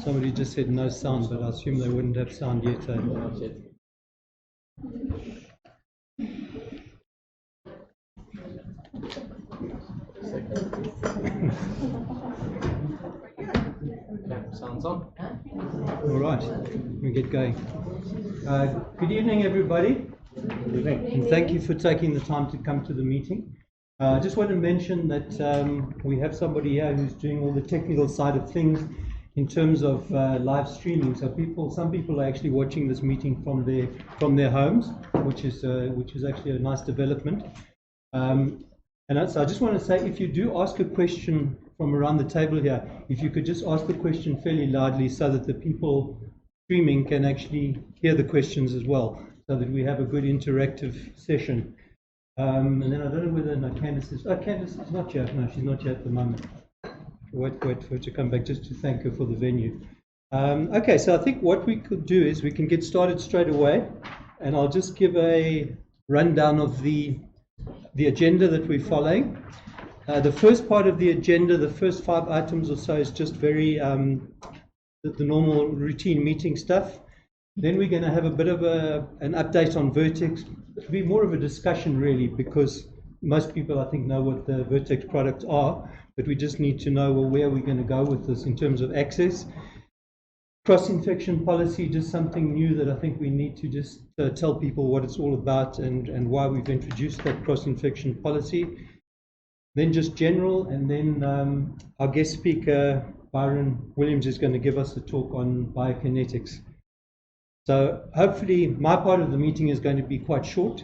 Somebody just said no sound, but I assume they wouldn't have sound yet. Sounds on. All right, we get going. Good evening, everybody. Good evening. And thank you for taking the time to come to the meeting. I just want to mention that we have somebody here who's doing all the technical side of things in terms of live streaming. So some people are actually watching this meeting from their homes, which is actually a nice development. And so I just want to say, if you do ask a question from around the table here, if you could just ask the question fairly loudly so that the people streaming can actually hear the questions as well, so that we have a good interactive session. And then I don't know whether Candice is. Oh, Candice is not here. No, she's not here at the moment. Wait for her to come back just to thank her for the venue. Okay, so I think what we could do is we can get started straight away, and I'll just give a rundown of the agenda that we're following. The first part of the agenda, the first 5 items or so, is just very the normal routine meeting stuff. Then we're going to have a bit of an update on Vertex. It'll be more of a discussion really, because most people I think know what the Vertex products are, but we just need to know, well, where are we going to go with this in terms of access. Cross-infection policy, just something new that I think we need to just tell people what it's all about and why we've introduced that cross-infection policy. Then just general, and then our guest speaker, Byron Williams, is going to give us a talk on biokinetics. So hopefully my part of the meeting is going to be quite short,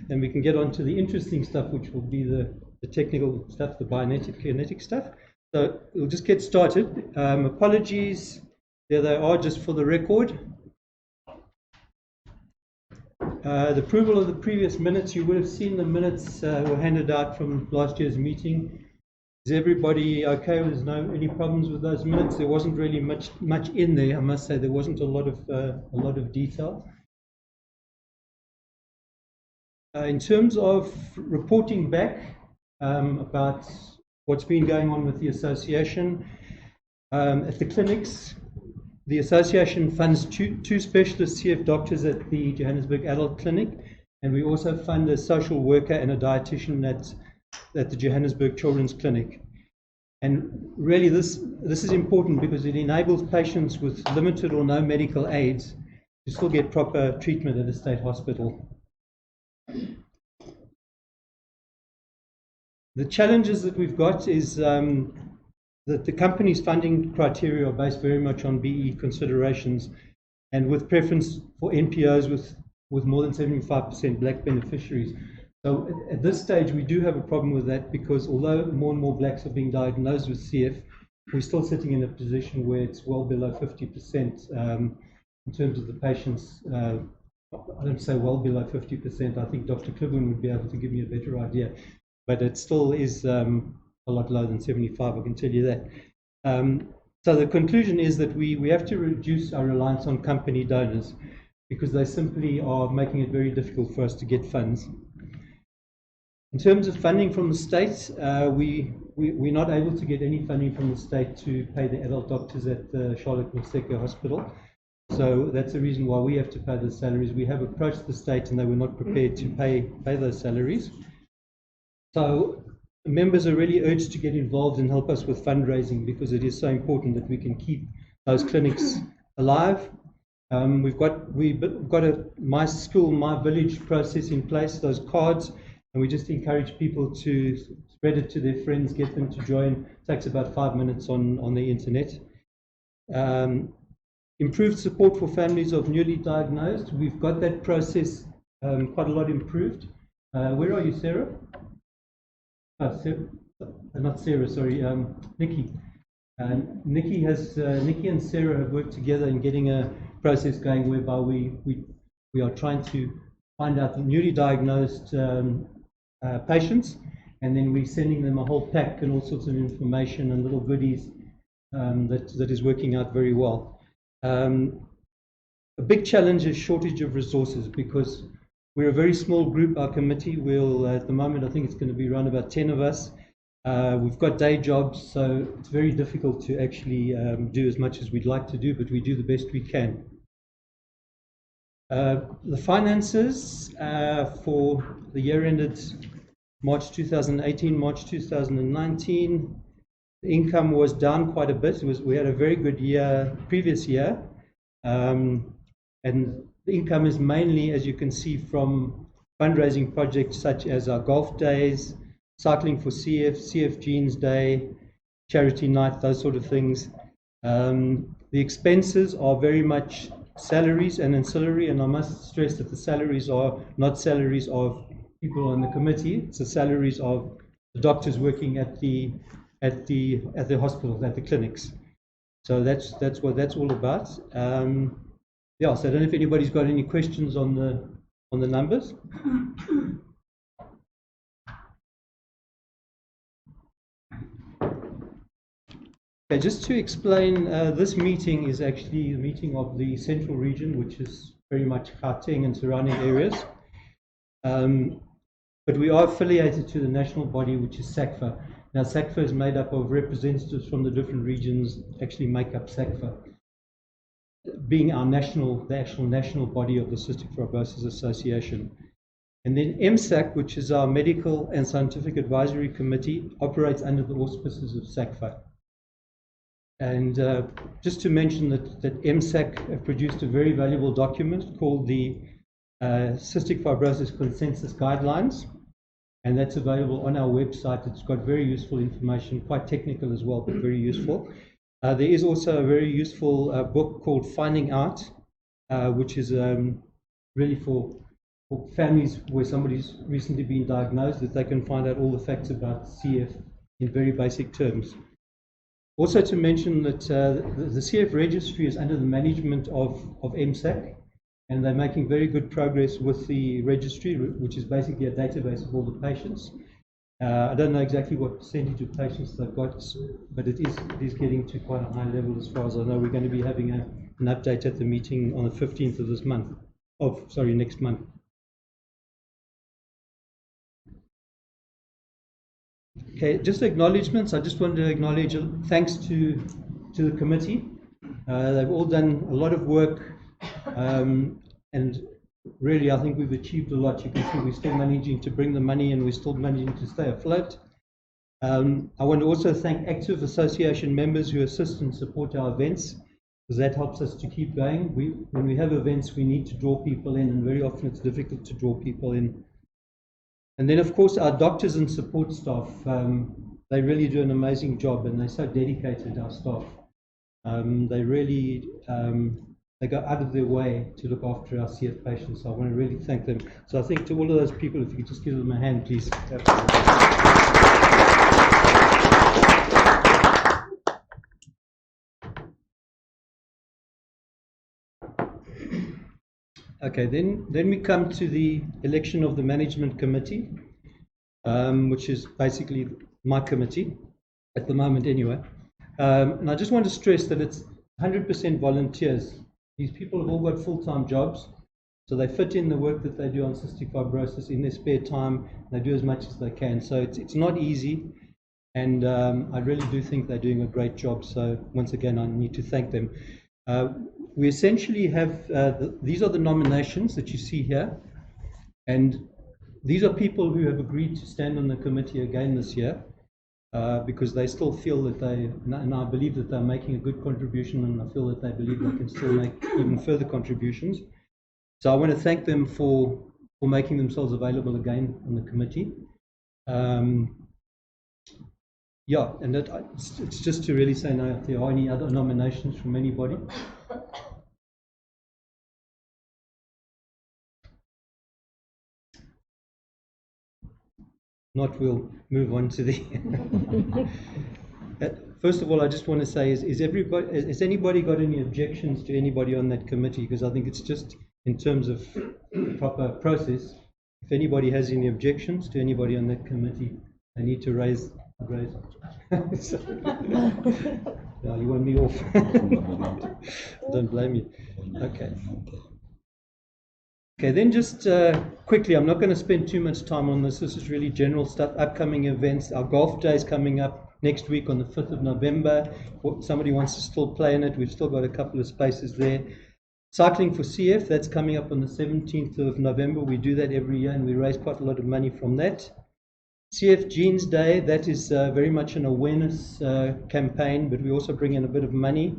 and we can get on to the interesting stuff, which will be the technical stuff, the biokinetic stuff. So we'll just get started. Apologies. There they are, just for the record. The approval of the previous minutes. You would have seen the minutes were handed out from last year's meeting. Is everybody okay? There's any problems with those minutes? There wasn't really much in there. I must say there wasn't a lot of detail. In terms of reporting back about what's been going on with the association at the clinics. The association funds two specialist CF doctors at the Johannesburg Adult Clinic, and we also fund a social worker and a dietitian at the Johannesburg Children's Clinic. And really this is important because it enables patients with limited or no medical aids to still get proper treatment at a state hospital. The challenges that we've got is that the company's funding criteria are based very much on BE considerations, and with preference for NPOs with more than 75% black beneficiaries. So at this stage we do have a problem with that, because although more and more blacks are being diagnosed with CF, we're still sitting in a position where it's well below 50% in terms of the patients. I don't say well below 50%. I think Dr. Clibborn would be able to give me a better idea, but it still is a lot lower than 75, I can tell you that. So the conclusion is that we have to reduce our reliance on company donors, because they simply are making it very difficult for us to get funds. In terms of funding from the state, we're not able to get any funding from the state to pay the adult doctors at the Charlotte Maseko Hospital. So that's the reason why we have to pay the salaries. We have approached the state and they were not prepared to pay those salaries. So members are really urged to get involved and help us with fundraising, because it is so important that we can keep those clinics alive. We've got a My School, My Village process in place, those cards, and we just encourage people to spread it to their friends, get them to join. It takes about 5 minutes on the internet. Improved support for families of newly diagnosed. We've got that process quite a lot improved. Where are you, Sarah? Not Sarah, sorry, Nikki. Nikki and Sarah have worked together in getting a process going whereby we are trying to find out the newly diagnosed patients, and then we're sending them a whole pack and all sorts of information and little goodies that is working out very well. A big challenge is shortage of resources, because We're a very small group, our committee. We'll, at the moment, I think it's going to be around about 10 of us. We've got day jobs, so it's very difficult to actually do as much as we'd like to do, but we do the best we can. The finances for the year ended March 2018, March 2019, the income was down quite a bit. We had a very good year, previous year, and the income is mainly, as you can see, from fundraising projects such as our golf days, cycling for CF Jeans Day, charity night, those sort of things. The expenses are very much salaries and ancillary, and I must stress that the salaries are not salaries of people on the committee. It's the salaries of the doctors working at the hospitals, at the clinics. So that's what that's all about. Yeah, so I don't know if anybody's got any questions on the numbers. Okay, just to explain, this meeting is actually a meeting of the Central Region, which is very much Gauteng and surrounding areas. But we are affiliated to the national body, which is SACFA. Now, SACFA is made up of representatives from the different regions, actually make up SACFA, being our the actual national body of the Cystic Fibrosis Association. And then MSAC, which is our Medical and Scientific Advisory Committee, operates under the auspices of SACFA. And just to mention that MSAC have produced a very valuable document called the Cystic Fibrosis Consensus Guidelines, and that's available on our website. It's got very useful information, quite technical as well, but very useful. There is also a very useful book called Finding Out, which is really for families where somebody's recently been diagnosed, that they can find out all the facts about CF in very basic terms. Also to mention that the CF registry is under the management of MSAC, and they're making very good progress with the registry, which is basically a database of all the patients. I don't know exactly what percentage of patients they've got, but it is getting to quite a high level as far as I know. We're going to be having an update at the meeting on the 15th of this month, next month. Okay, just acknowledgements. I just wanted to acknowledge thanks to the committee. They've all done a lot of work, and really I think we've achieved a lot. You can see we're still managing to bring the money, and we're still managing to stay afloat. I want to also thank active association members who assist and support our events, because that helps us to keep going. When we have events, we need to draw people in, and very often it's difficult to draw people in. And then, of course, our doctors and support staff, they really do an amazing job, and they're so dedicated, our staff. They really they go out of their way to look after our CF patients. So I want to really thank them. So I think to all of those people, if you could just give them a hand, please. Okay, then we come to the election of the management committee, which is basically my committee at the moment anyway. And I just want to stress that it's 100% volunteers. These people have all got full-time jobs, so they fit in the work that they do on cystic fibrosis in their spare time. They do as much as they can, so it's not easy, and I really do think they're doing a great job. So once again, I need to thank them. We essentially have, these are the nominations that you see here, and these are people who have agreed to stand on the committee again this year, because they still feel that and I believe that they're making a good contribution, and I feel that they believe they can still make even further contributions. So I want to thank them for making themselves available again on the committee. Yeah, and it's just to really say no, if there are any other nominations from anybody. Not, we'll move on to the. First of all, I just want to say, has anybody got any objections to anybody on that committee? Because I think it's just in terms of proper process. If anybody has any objections to anybody on that committee, they need to raise. No, you want me off? I don't blame you. Okay. Okay, then just quickly, I'm not going to spend too much time on this. This is really general stuff. Upcoming events. Our golf day is coming up next week on the 5th of November. If somebody wants to still play in it, we've still got a couple of spaces there. Cycling for CF, that's coming up on the 17th of November. We do that every year and we raise quite a lot of money from that. CF Genes Day, that is very much an awareness campaign, but we also bring in a bit of money.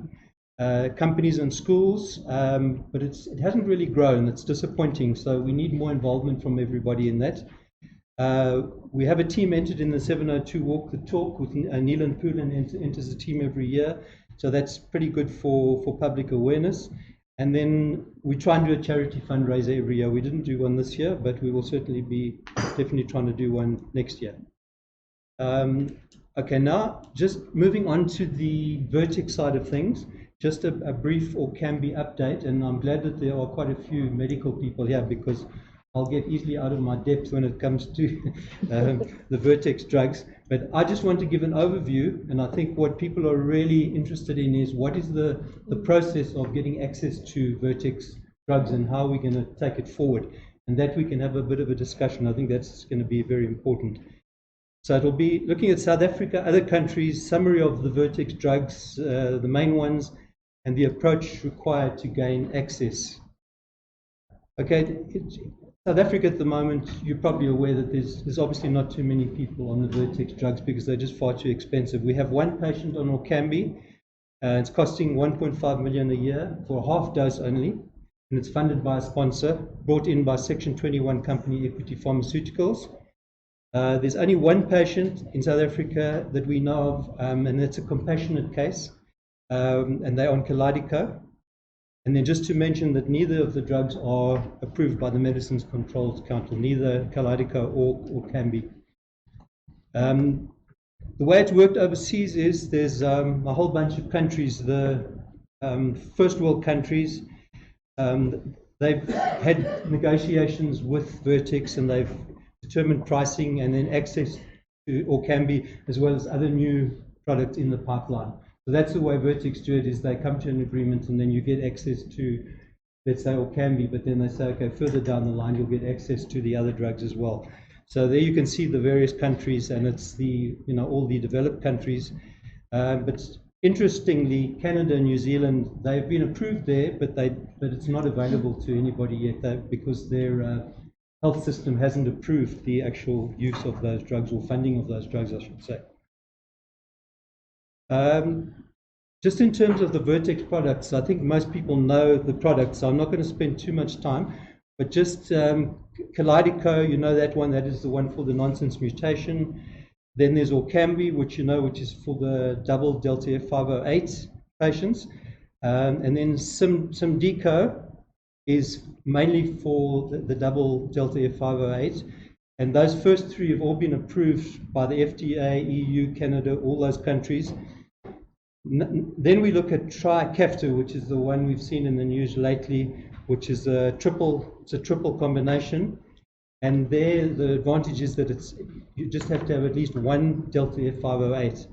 Companies and schools, but it hasn't really grown. It's disappointing, so we need more involvement from everybody in that. We have a team entered in the 702 Walk the Talk with Neelan Poolen enters the team every year, so that's pretty good for public awareness. And then we try and do a charity fundraiser every year. We didn't do one this year, but we will certainly be definitely trying to do one next year. Okay, now just moving on to the Vertex side of things. Just a brief or can be update, and I'm glad that there are quite a few medical people here because I'll get easily out of my depth when it comes to the Vertex drugs. But I just want to give an overview, and I think what people are really interested in is what is the process of getting access to Vertex drugs and how we're going to take it forward, and that we can have a bit of a discussion. I think that's going to be very important. So it'll be looking at South Africa, other countries, summary of the Vertex drugs, the main ones, and the approach required to gain access. Okay, South Africa at the moment, you're probably aware that there's obviously not too many people on the Vertex drugs because they're just far too expensive. We have one patient on Orkambi. It's costing 1.5 million a year for a half dose only, and it's funded by a sponsor, brought in by Section 21 company Equity Pharmaceuticals. There's only one patient in South Africa that we know of, and it's a compassionate case, and they're on Kalydeco. And then just to mention that neither of the drugs are approved by the Medicines Controls Council, neither Kalydeco or Orkambi. The way it's worked overseas is there's a whole bunch of countries, the first world countries, they've had negotiations with Vertex and they've determined pricing and then access to Orkambi as well as other new products in the pipeline. So that's the way Vertex do it, is they come to an agreement and then you get access to, let's say, Orkambi, but then they say, okay, further down the line, you'll get access to the other drugs as well. So there you can see the various countries, and it's the, all the developed countries. But interestingly, Canada and New Zealand, they've been approved there, but it's not available to anybody yet because their health system hasn't approved the actual use of those drugs or funding of those drugs, I should say. Just in terms of the Vertex products, I think most people know the products, so I'm not going to spend too much time, but just Kalydeco, you know that one, that is the one for the nonsense mutation. Then there's Orkambi, which which is for the double delta F508 patients. And then Simdeco is mainly for the double delta F508. And those first three have all been approved by the FDA, EU, Canada, all those countries. Then we look at SACFA, which is the one we've seen in the news lately, which is a triple combination. And there, the advantage is that you just have to have at least one delta F508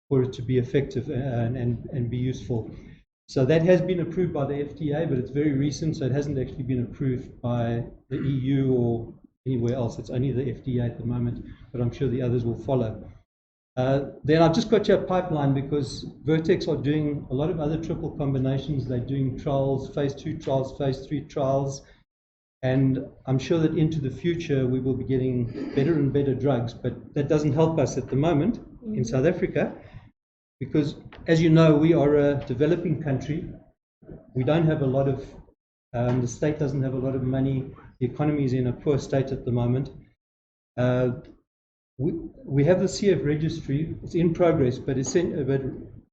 for it to be effective and be useful. So that has been approved by the FDA, but it's very recent, so it hasn't actually been approved by the EU or anywhere else. It's only the FDA at the moment, but I'm sure the others will follow. Then I've just got your pipeline because Vertex are doing a lot of other triple combinations. They're doing trials, phase 2 trials, phase 3 trials, and I'm sure that into the future we will be getting better and better drugs, but that doesn't help us at the moment in South Africa because, as you know, we are a developing country. We don't have a lot of, the state doesn't have a lot of money. The economy is in a poor state at the moment. We have the CF registry, it's in progress, but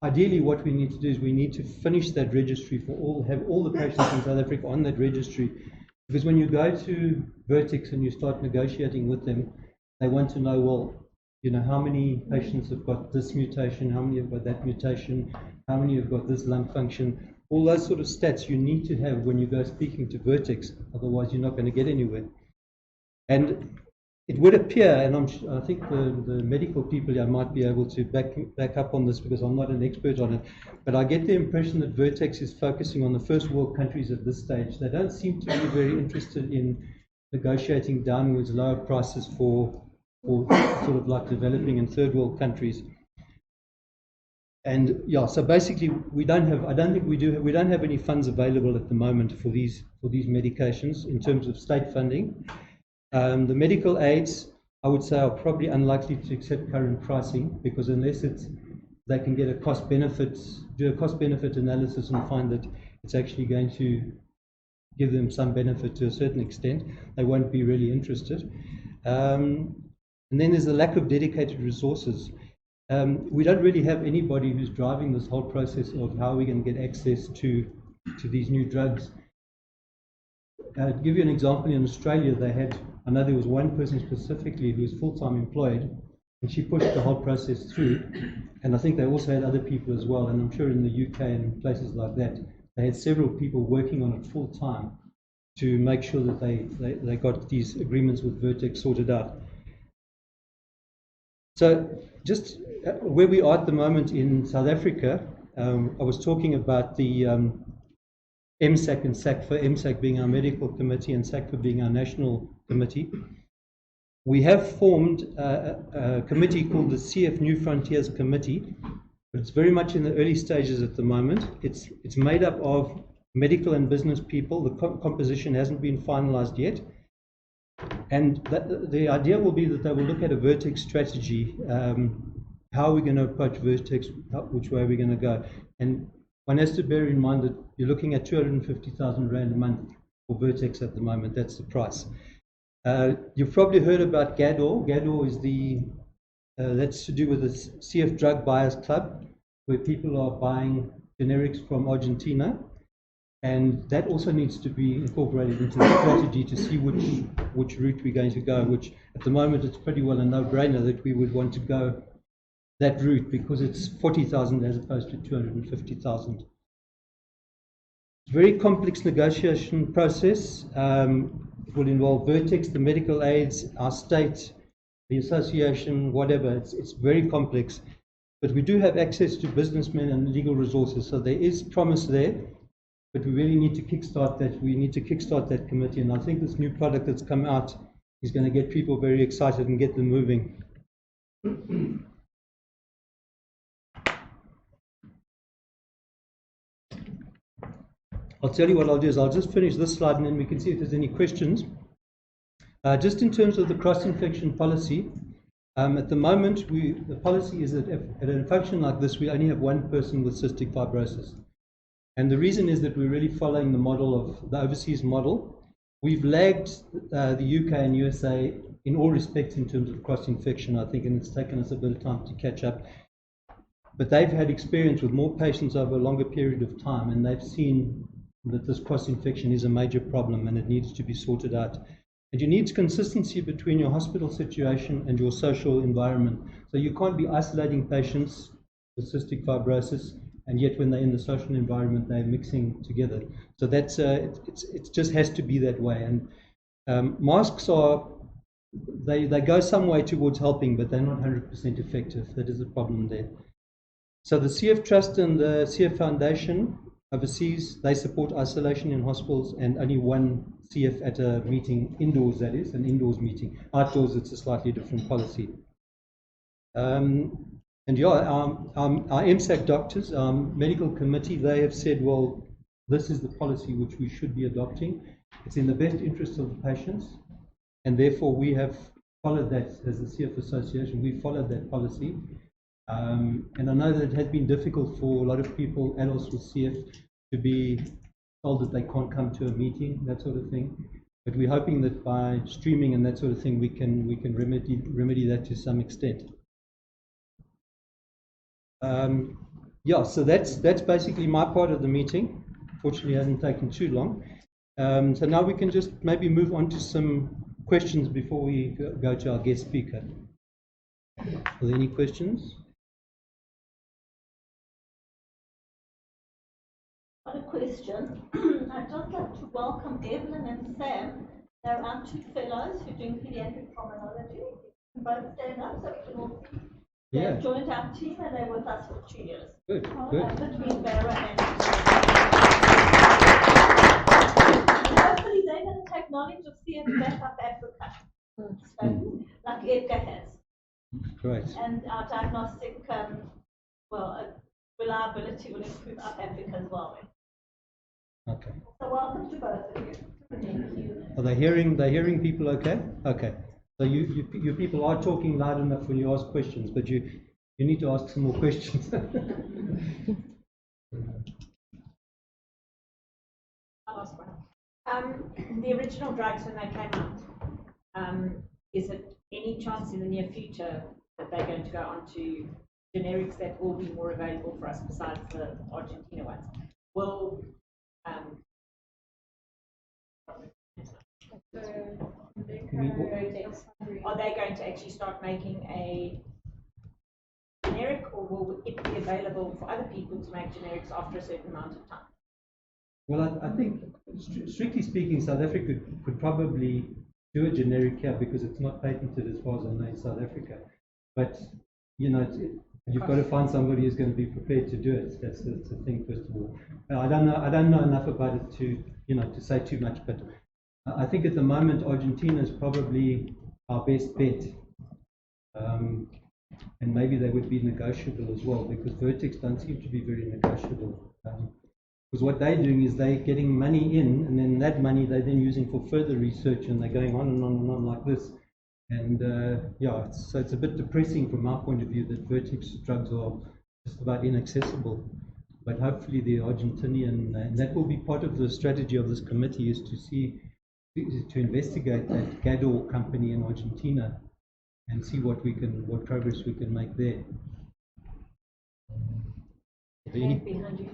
ideally what we need to do is we need to finish that registry have all the patients in South Africa on that registry. Because when you go to Vertex and you start negotiating with them, they want to know, well, how many patients have got this mutation, how many have got that mutation, how many have got this lung function. All those sort of stats you need to have when you go speaking to Vertex, otherwise you're not going to get anywhere. And it would appear, and I think the medical people here might be able to back up on this because I'm not an expert on it, but I get the impression that Vertex is focusing on the first world countries at this stage. They don't seem to be very interested in negotiating downwards lower prices for sort of like developing and third world countries. And yeah, so basically we don't have any funds available at the moment for these medications in terms of state funding. The medical aids, I would say, are probably unlikely to accept current pricing because unless they can get do a cost benefit analysis and find that it's actually going to give them some benefit to a certain extent, they won't be really interested. And then there's the lack of dedicated resources. We don't really have anybody who's driving this whole process of how we're going to get access to these new drugs. To give you an example, in Australia, I know there was one person specifically who was full-time employed, and she pushed the whole process through. And I think they also had other people as well, and I'm sure in the UK and places like that, they had several people working on it full-time to make sure that they got these agreements with Vertex sorted out. So just where we are at the moment in South Africa, I was talking about the MSAC and SACFA, MSAC being our medical committee and SACFA being our national committee. We have formed a committee called the CF New Frontiers Committee, but it's very much in the early stages at the moment. It's made up of medical and business people. The composition hasn't been finalized yet. And the idea will be that they will look at a Vertex strategy, how are we going to approach Vertex, which way are we going to go. And one has to bear in mind that you're looking at 250,000 Rand a month for Vertex at the moment. That's the price. You've probably heard about GADOR. GADOR is that's to do with the CF Drug Buyers Club, where people are buying generics from Argentina. And that also needs to be incorporated into the strategy to see which route we're going to go, which at the moment it's pretty well a no-brainer that we would want to go that route because it's 40,000 as opposed to 250,000. It's a very complex negotiation process. It will involve Vertex, the medical aids, our state, the association, whatever. It's very complex. But we do have access to businessmen and legal resources, so there is promise there. But we really need to kickstart that. We need to kickstart that committee, and I think this new product that's come out is going to get people very excited and get them moving. I'll tell you what I'll do is I'll just finish this slide and then we can see if there's any questions. Just in terms of the cross-infection policy, at the moment the policy is that at a function like this we only have one person with cystic fibrosis. And the reason is that we're really following the model of the overseas model. We've lagged the UK and USA in all respects in terms of cross-infection, I think, and it's taken us a bit of time to catch up. But they've had experience with more patients over a longer period of time, and they've seen that this cross-infection is a major problem and it needs to be sorted out. And you need consistency between your hospital situation and your social environment. So you can't be isolating patients with cystic fibrosis and yet when they're in the social environment, they're mixing together. So that's it just has to be that way. And masks they go some way towards helping, but they're not 100% effective. That is the problem there. So the CF Trust and the CF Foundation overseas, they support isolation in hospitals and only one CF at a meeting, indoors that is, an indoors meeting. Outdoors, it's a slightly different policy. And yeah, our MSAC doctors, our medical committee, they have said, well, this is the policy which we should be adopting. It's in the best interest of the patients, and therefore we have followed that as the CF Association. We followed that policy. And I know that it has been difficult for a lot of people, adults with CF, to be told that they can't come to a meeting, that sort of thing. But we're hoping that by streaming and that sort of thing, we can remedy that to some extent. Yeah, so that's basically my part of the meeting. Fortunately, it hasn't taken too long. So now we can just maybe move on to some questions before we go to our guest speaker. Are there any questions? A question. I'd just like to welcome Evelyn and Sam There are two fellows who are doing pediatric pulmonology. You can both stand up so we can all see. Yeah. They've joined our team and they're with us for 2 years. Good, good. Between Vera and hopefully they're going to take knowledge of CF back up Africa, like Edgar has. Great. And our diagnostic, reliability will improve up Africa as well. Okay. So welcome to both of you. Thank you. Are they hearing people okay? Okay. So you people are talking loud enough when you ask questions, but you need to ask some more questions. I'll ask one. The original drugs when they came out, is it any chance in the near future that they're going to go on to generics that will be more available for us besides the Argentina ones? Will are they going to actually start making a generic, or will it be available for other people to make generics after a certain amount of time? Well, I think, strictly speaking, South Africa could probably do a generic here because it's not patented as far as I know in South Africa. But, you know, you've got to find somebody who's going to be prepared to do it. That's the thing, first of all. I don't know enough about it to, to say too much, but I think at the moment Argentina is probably our best bet. And maybe they would be negotiable as well, because Vertex don't seem to be very negotiable. Because what they're doing is they're getting money in, and then that money they're then using for further research, and they're going on and on and on like this. And so it's a bit depressing from our point of view that Vertex drugs are just about inaccessible. But hopefully the Argentinian, and that will be part of the strategy of this committee, is to investigate that Gador company in Argentina and see what progress we can make there. Behind you.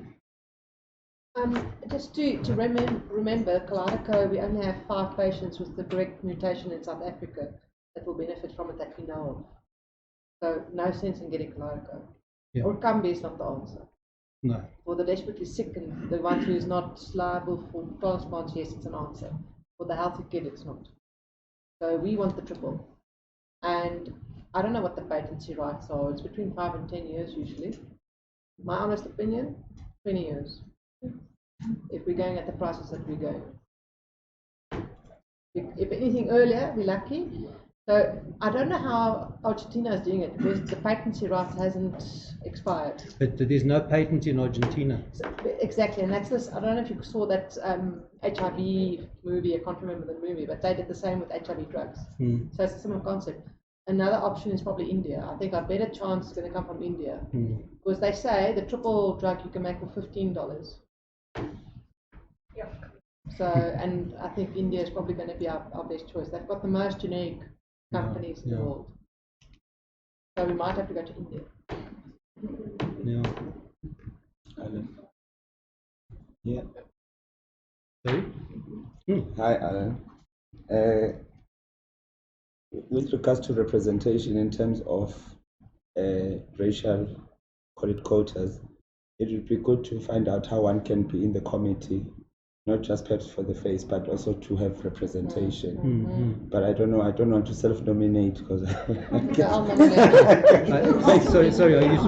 Just to remember, Kalydeco, we only have 5 patients with the correct mutation in South Africa that will benefit from it that we know of. So no sense in getting Kalydeco. Yeah. Or Cambi is not the answer. No. For the desperately sick and the one who is not liable for transplants, yes, it's an answer. For the healthy kid, it's not. So we want the triple. And I don't know what the patency rights are. It's between 5 and 10 years usually. My honest opinion, 20 years. If we're going at the prices that we're going. If anything earlier, we're lucky. So I don't know how Argentina is doing it, because the patency rights hasn't expired. But there's no patent in Argentina. So, exactly, and that's this. I don't know if you saw that HIV movie. I can't remember the movie, but they did the same with HIV drugs. So it's a similar concept. Another option is probably India. I think our better chance is going to come from India, because they say the triple drug you can make for $15. Yeah. So, and I think India is probably going to be our best choice. They've got the most generic companies in the world. So we might have to go to India. Yeah. Alan. Yeah. Sorry? Hi, Alan. With regards to representation in terms of racial, call it quotas, it would be good to find out how one can be in the committee, not just perhaps for the face, but also to have representation. But I don't know. I don't want to self-nominate because. Sorry. Are you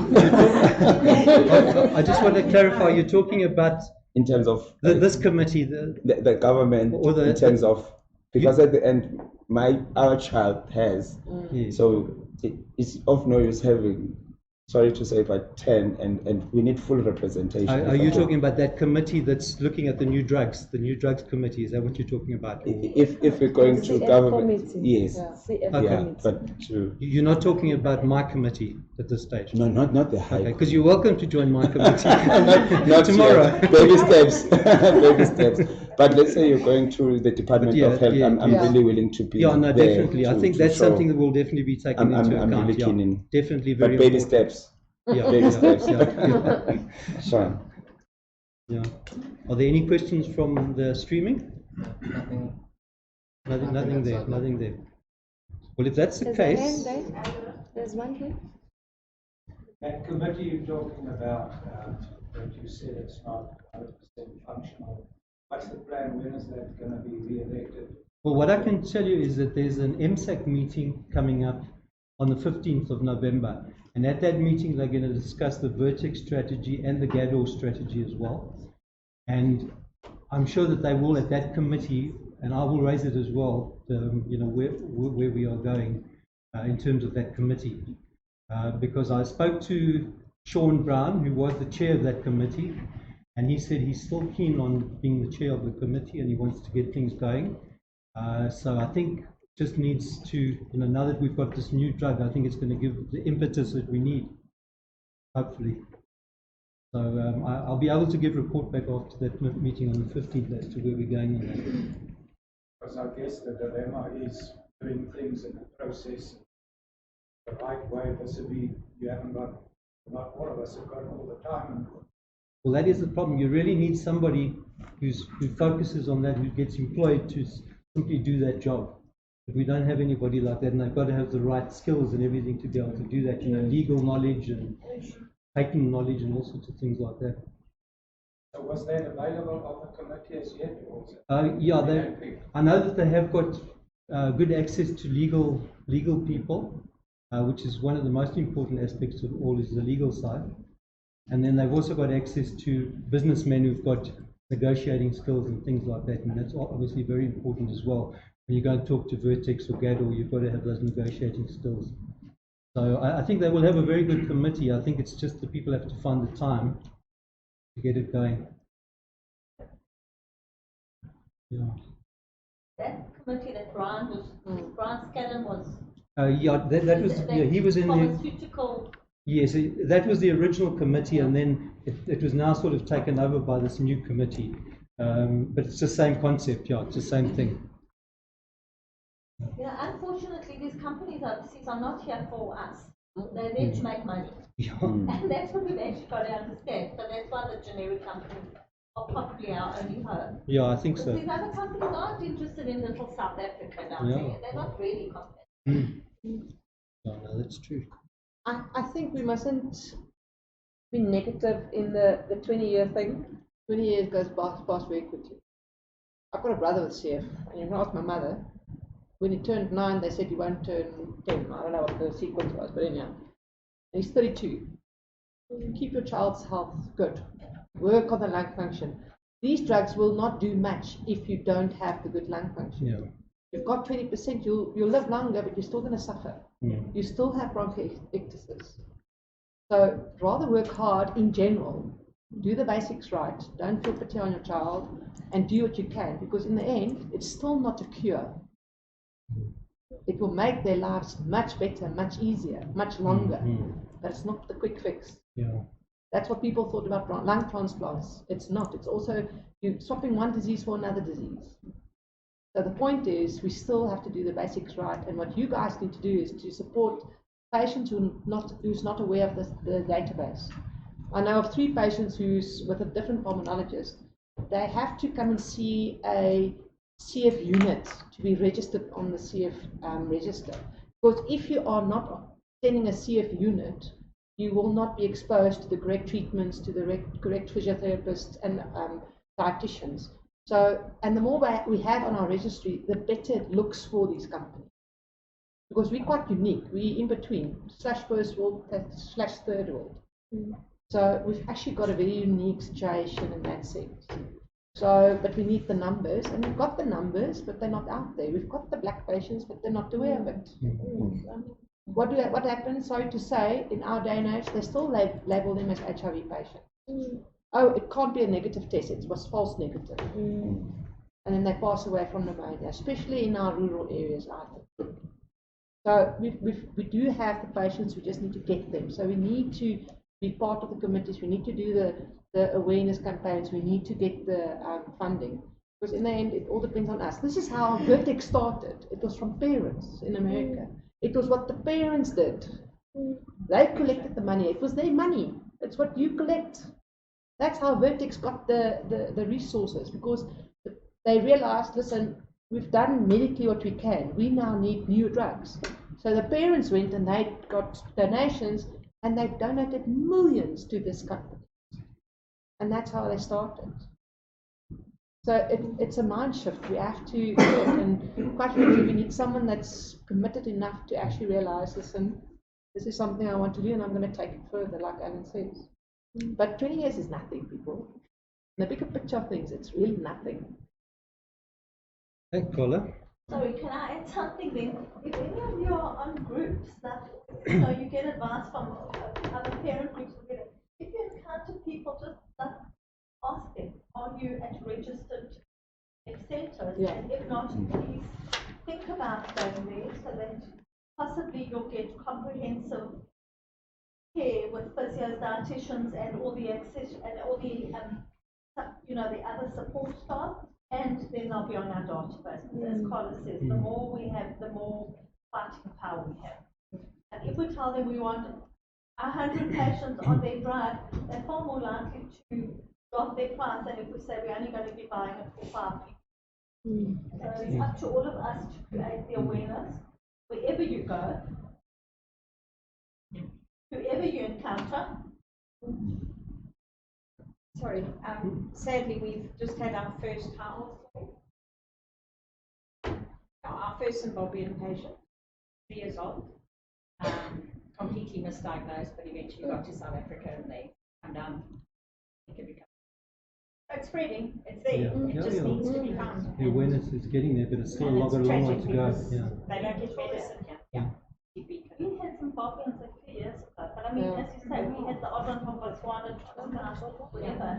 I just want to clarify. You're talking about in terms of this committee, the government, or in terms of, because at the end, our child has, so it's of no use having, sorry to say, but 10, and we need full representation. Are you talking about that committee that's looking at the new drugs committee? Is that what you're talking about? If we're going to government, yes. Okay. But you're not talking about my committee at this stage? No, not the high. Okay, because you're welcome to join my committee. not tomorrow. Yet. Baby steps. Baby steps. But let's say you're going to the Department of Health. I'm really willing to be. Yeah, no, there definitely. I think that's something that will definitely be taken into account. I'm really keen in. Definitely very But baby important. steps. Yeah, baby steps. Sure. Yeah. Are there any questions from the streaming? Nothing there. Nothing there. Well, if that's the case. There's one here. That committee you're talking about, that you said it's not 100% functional. What's the plan? When is that going to be re-elected? Well, what I can tell you is that there's an MSAC meeting coming up on the 15th of November. And at that meeting, they're going to discuss the Vertex strategy and the GADOR strategy as well. And I'm sure that they will at that committee, and I will raise it as well, you know, where we are going in terms of that committee. Because I spoke to Sean Brown, who was the chair of that committee, and he said he's still keen on being the chair of the committee and he wants to get things going. So I think just needs to, you know, now that we've got this new drug, I think it's going to give the impetus that we need, hopefully. So I'll be able to give a report back after that meeting on the 15th as to where we're going on that. Because I guess the dilemma is doing things in the process the right way, vis-a-vis you haven't got, not all of us have got all the time. Well, that is the problem. You really need somebody who focuses on that, who gets employed to simply do that job. But we don't have anybody like that, and they've got to have the right skills and everything to be able to do that. You know, legal knowledge and patent knowledge and all sorts of things like that. So was that available of the committee as yet? Or is it Yeah, I know that they have got good access to legal people, which is one of the most important aspects of all, is the legal side. And then they've also got access to businessmen who've got negotiating skills and things like that, and that's obviously very important as well. When you go and talk to Vertex or GADOR, you've got to have those negotiating skills. So I think they will have a very good committee. I think it's just the people have to find the time to get it going. Yeah. That committee that Brian Scallon was. Yeah, that was, yeah, he was in the pharmaceutical. Yes, that was the original committee, and then it was now sort of taken over by this new committee. But it's the same concept, yeah, it's the same thing. You know, unfortunately, these companies overseas are not here for us. They're there to make money. Yeah. And that's what we've actually got to understand. So that's why the generic companies are probably our only hope. Yeah, I think so. These other companies aren't interested in little South Africa down there. They're not really competitive. Yeah, no, that's true. I think we mustn't be negative in the 20-year thing. 20 years goes past very quickly. I've got a brother with CF, and you can ask my mother. When he turned 9, they said he won't turn 10. I don't know what the sequence was, but anyhow. And he's 32. Keep your child's health good. Work on the lung function. These drugs will not do much if you don't have the good lung function. Yeah. You've got 20%, you'll live longer, but you're still going to suffer. Yeah. You still have bronchiectasis. So rather work hard in general. Do the basics right. Don't feel pity on your child, and do what you can, because in the end, it's still not a cure. It will make their lives much better, much easier, much longer, but it's not the quick fix. Yeah. That's what people thought about lung transplants. It's not. It's also you swapping one disease for another disease. So the point is, we still have to do the basics right, and what you guys need to do is to support patients who's not aware of the database. I know of 3 patients who's with a different pulmonologist. They have to come and see a CF unit to be registered on the CF register. Because if you are not sending a CF unit, you will not be exposed to the correct treatments, to the correct physiotherapists and dietitians. So, and the more we have on our registry, the better it looks for these companies. Because we're quite unique. We're in between, /first world, /third world. So we've actually got a very unique situation in that sense. So, but we need the numbers, and we've got the numbers, but they're not out there. We've got the black patients, but they're not aware of it. What happens, sorry to say, in our day and age, they still label them as HIV patients. Oh, it can't be a negative test, it was false negative. And then they pass away from pneumonia, especially in our rural areas, I think. So we do have the patients, we just need to get them. So we need to be part of the committees, we need to do the awareness campaigns, we need to get the funding. Because in the end, it all depends on us. This is how Gauteng started. It was from parents in America. It was what the parents did. They collected the money. It was their money. It's what you collect. That's how Vertex got the resources, because they realized, listen, we've done medically what we can. We now need new drugs. So the parents went and they got donations, and they've donated millions to this company. And that's how they started. So it's a mind shift. We have to, and quite frankly, we need someone that's committed enough to actually realize, listen, this is something I want to do and I'm going to take it further, like Alan says. But 20 years is nothing, people. In the bigger picture of things, it's really nothing. Hey, Carla. Sorry, can I add something then? If any of you are on groups that, you get advice from other parent groups, if you encounter people, just ask them, are you at registered centers? Yeah. And if not, please think about going there so that possibly you'll get comprehensive care with physios, dietitians, and all the access and all the the other support staff. And then they'll be on our database. As Carla says, the more we have, the more fighting power we have. And if we tell them we want 100 patients on their drive, they're far more likely to drop their price than if we say we're only going to be buying it for 5 people. So it's up to all of us to create the awareness wherever you go, whoever you encounter. Sorry, sadly we've just had our first house. Our first Zimbabwean patient, 3 years old, completely misdiagnosed, but eventually got to South Africa and they come down. It's spreading, it's there, it just needs to be found. The awareness is getting there, but it's still a long way to go. Yeah. They don't get medicine here. Yeah. We had some Zimbabweans a few years ago, but I mean, as you say, we had the odd one from Botswana, whatever.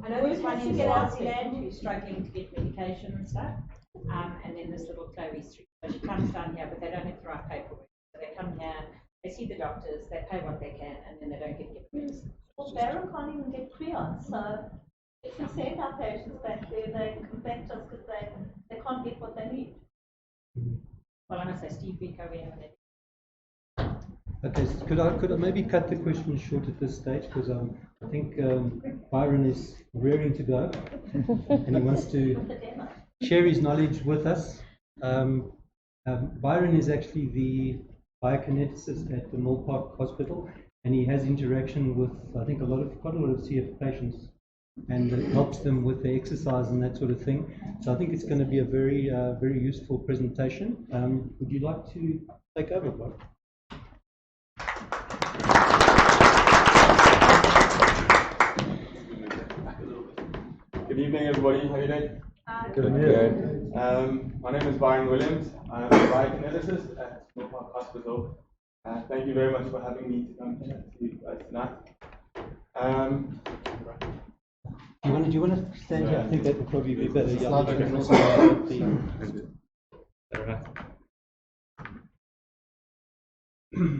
I know there's one in Swaziland who's struggling to get medication and stuff, and then this little Chloe's 3. So she comes down here, but they don't have the right paperwork. So they come here, they see the doctors, they pay what they can, and then they don't get given medicine. Well, Barrow can't even get creons, so if we send our patients back there, they come back to us because they can't get what they need. Well, I must say, Steve Biko, we haven't. Okay, so could I maybe cut the question short at this stage, because I think Byron is rearing to go and he wants to share his knowledge with us. Byron is actually the biokineticist at the Mill Park Hospital, and he has interaction with, I think, quite a lot of CF patients, and it helps them with their exercise and that sort of thing. So I think it's going to be a very very useful presentation. Would you like to take over, Byron? Good evening, everybody. How are you doing? Good. My name is Byron Williams. I'm a biokineticist at Mill Park Hospital. Thank you very much for having me to come chat to you guys tonight. Do you want to stand here? I think that would probably be better.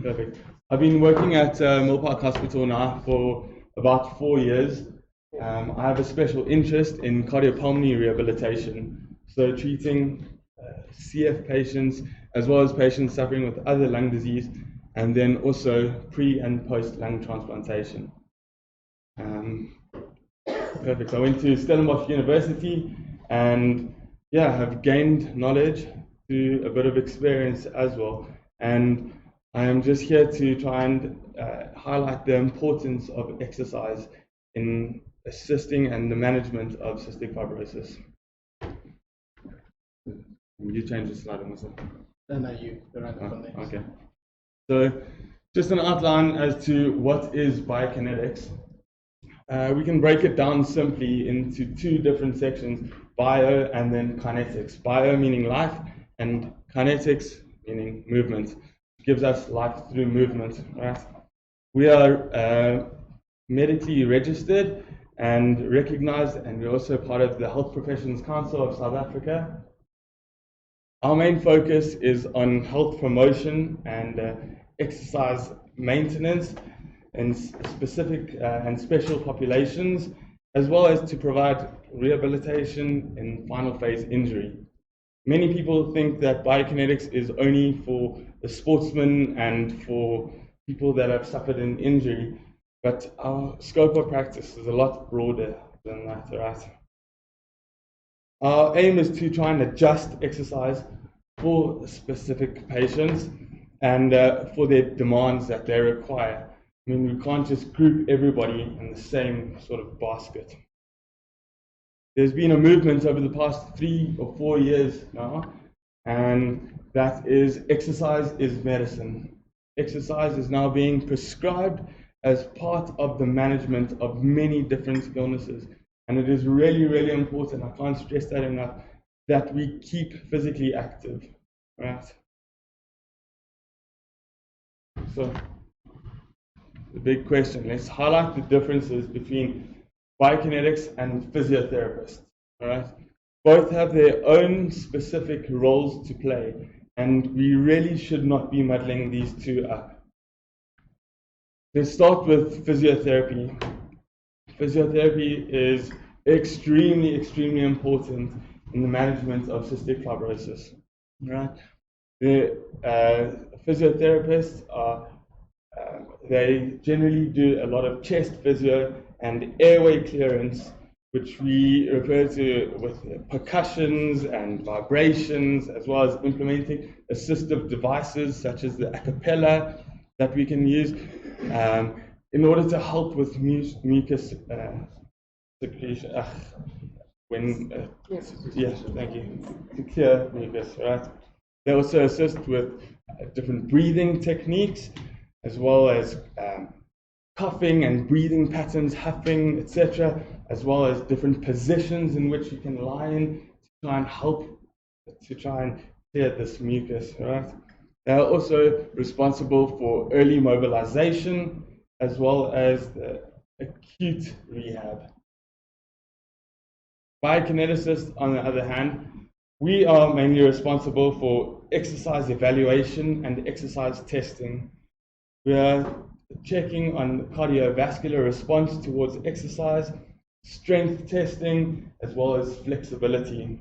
Perfect. I've been working at Mill Park Hospital now for about 4 years. I have a special interest in cardiopulmonary rehabilitation, so treating CF patients as well as patients suffering with other lung disease, and then also pre and post lung transplantation. Perfect. I went to Stellenbosch University and have gained knowledge through a bit of experience as well. And I am just here to try and highlight the importance of exercise in assisting and the management of cystic fibrosis. You change the slide on myself. No, you. They're right from there. Okay. So, just an outline as to what is biokinetics. We can break it down simply into 2 different sections: bio and then kinetics. Bio meaning life, and kinetics meaning movement. It gives us life through movement, right? We are medically registered and recognized, and we're also part of the Health Professions Council of South Africa. Our main focus is on health promotion and exercise maintenance in specific and special populations, as well as to provide rehabilitation in final phase injury. Many people think that biokinetics is only for the sportsmen and for people that have suffered an injury, but our scope of practice is a lot broader than that, right? Our aim is to try and adjust exercise for specific patients and for their demands that they require. I mean, we can't just group everybody in the same sort of basket. there's been a movement over the past 3 or 4 years now, and that is exercise is medicine. Exercise is now being prescribed as part of the management of many different illnesses. And it is really, really important, I can't stress that enough, that we keep physically active, right? So, the big question, let's highlight the differences between biokinetics and physiotherapists, all right? Both have their own specific roles to play, and we really should not be muddling these two up. Let's start with physiotherapy. Physiotherapy is extremely, extremely important in the management of cystic fibrosis, right? The physiotherapists are they generally do a lot of chest physio and airway clearance, which we refer to with percussions and vibrations, as well as implementing assistive devices such as the acapella that we can use in order to help with mucus secretion. Yes, thank you. To clear mucus, right? They also assist with different breathing techniques, as well as coughing and breathing patterns, huffing, etc., as well as different positions in which you can lie in to try and help to try and clear this mucus, right? They are also responsible for early mobilization as well as the acute rehab. Biokineticists, on the other hand, we are mainly responsible for exercise evaluation and exercise testing. We are checking on cardiovascular response towards exercise, strength testing, as well as flexibility.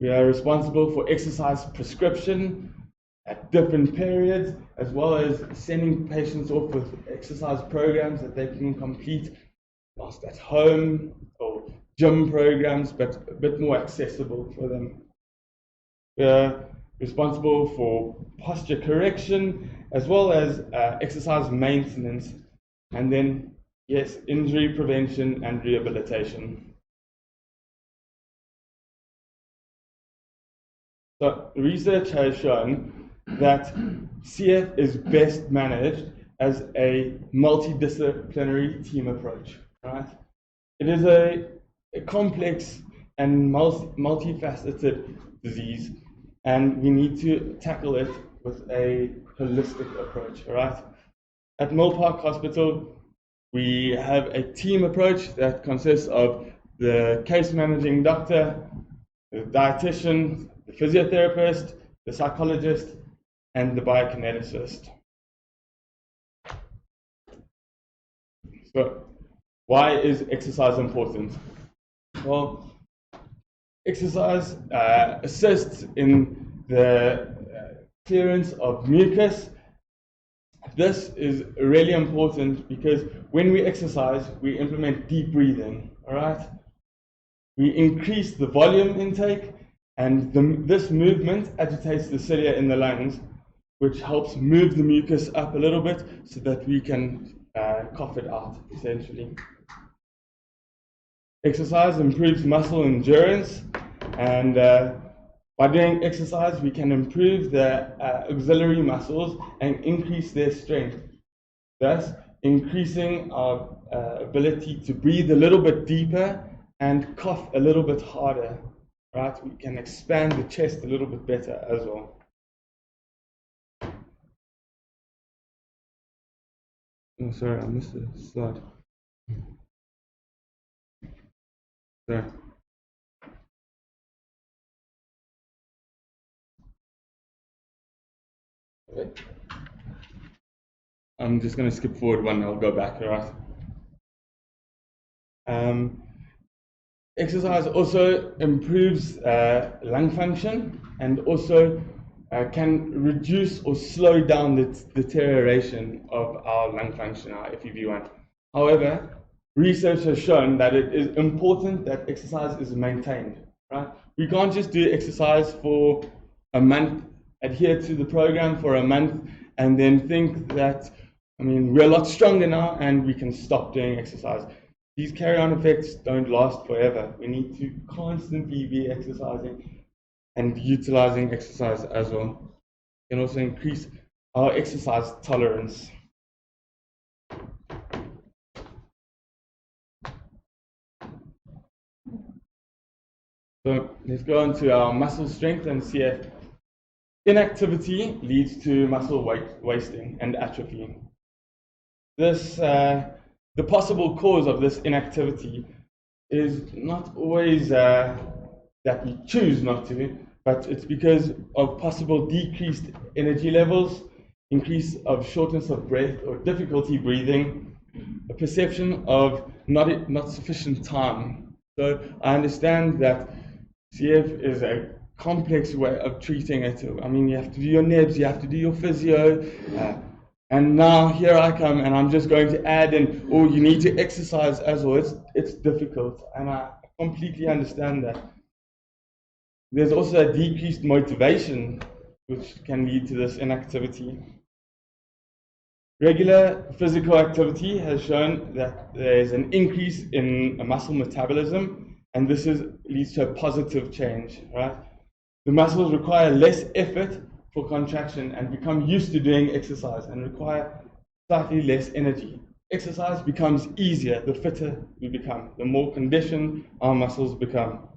We are responsible for exercise prescription at different periods, as well as sending patients off with exercise programs that they can complete whilst at home, or gym programs, but a bit more accessible for them. We are responsible for posture correction, as well as exercise maintenance, and then, yes, injury prevention and rehabilitation. So research has shown that CF is best managed as a multidisciplinary team approach, right? It is a complex and multifaceted disease, and we need to tackle it with a holistic approach, right? At Mill Park Hospital, we have a team approach that consists of the case managing doctor, the dietitian, the physiotherapist, the psychologist, and the biokineticist. So, why is exercise important? Well, exercise assists in the clearance of mucus. This is really important because when we exercise, we implement deep breathing, all right? We increase the volume intake, and this movement agitates the cilia in the lungs, which helps move the mucus up a little bit so that we can cough it out, essentially. Exercise improves muscle endurance, and by doing exercise, we can improve the auxiliary muscles and increase their strength, thus increasing our ability to breathe a little bit deeper and cough a little bit harder, right? We can expand the chest a little bit better as well. Oh, sorry, I missed a slide. Sorry. I'm just going to skip forward one, I'll go back, all right? Exercise also improves lung function, and also can reduce or slow down the deterioration of our lung function, our FEV1. However, research has shown that it is important that exercise is maintained, right? We can't just do exercise for a month, adhere to the program for a month, and then think that, I mean, we're a lot stronger now and we can stop doing exercise. these carry-on effects don't last forever. We need to constantly be exercising and utilizing exercise as well. We can also increase our exercise tolerance. So let's go on to our muscle strength and CF. Inactivity leads to muscle wasting and atrophy. The possible cause of this inactivity is not always that we choose not to, but it's because of possible decreased energy levels, increase of shortness of breath or difficulty breathing, a perception of not sufficient time. So I understand that CF is a complex way of treating it. I mean, you have to do your NEBS, you have to do your physio, and now here I come and I'm just going to add in, oh, you need to exercise as well. It's difficult, and I completely understand that. There's also a decreased motivation which can lead to this inactivity. Regular physical activity has shown that there is an increase in muscle metabolism, and this leads to a positive change, right? The muscles require less effort for contraction and become used to doing exercise and require slightly less energy. Exercise becomes easier the fitter we become, the more conditioned our muscles become.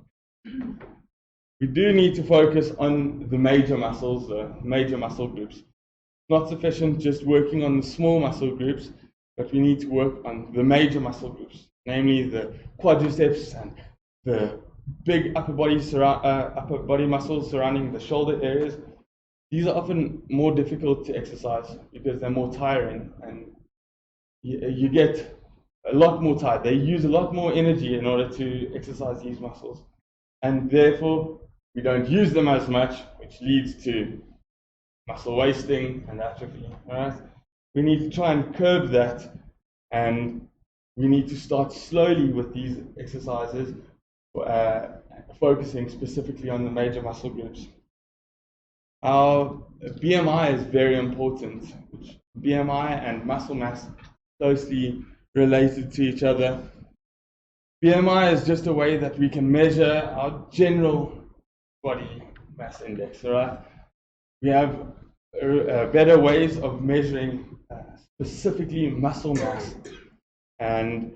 We do need to focus on the major muscles, the major muscle groups. It's not sufficient just working on the small muscle groups, but we need to work on the major muscle groups, namely the quadriceps and the big upper body muscles surrounding the shoulder areas. These are often more difficult to exercise because they're more tiring, and you get a lot more tired. They use a lot more energy in order to exercise these muscles, and therefore we don't use them as much, which leads to muscle wasting and atrophy. Right? We need to try and curb that, and we need to start slowly with these exercises, focusing specifically on the major muscle groups. Our BMI is very important. BMI and muscle mass closely related to each other. BMI is just a way that we can measure our general body mass index, right? We have better ways of measuring specifically muscle mass, and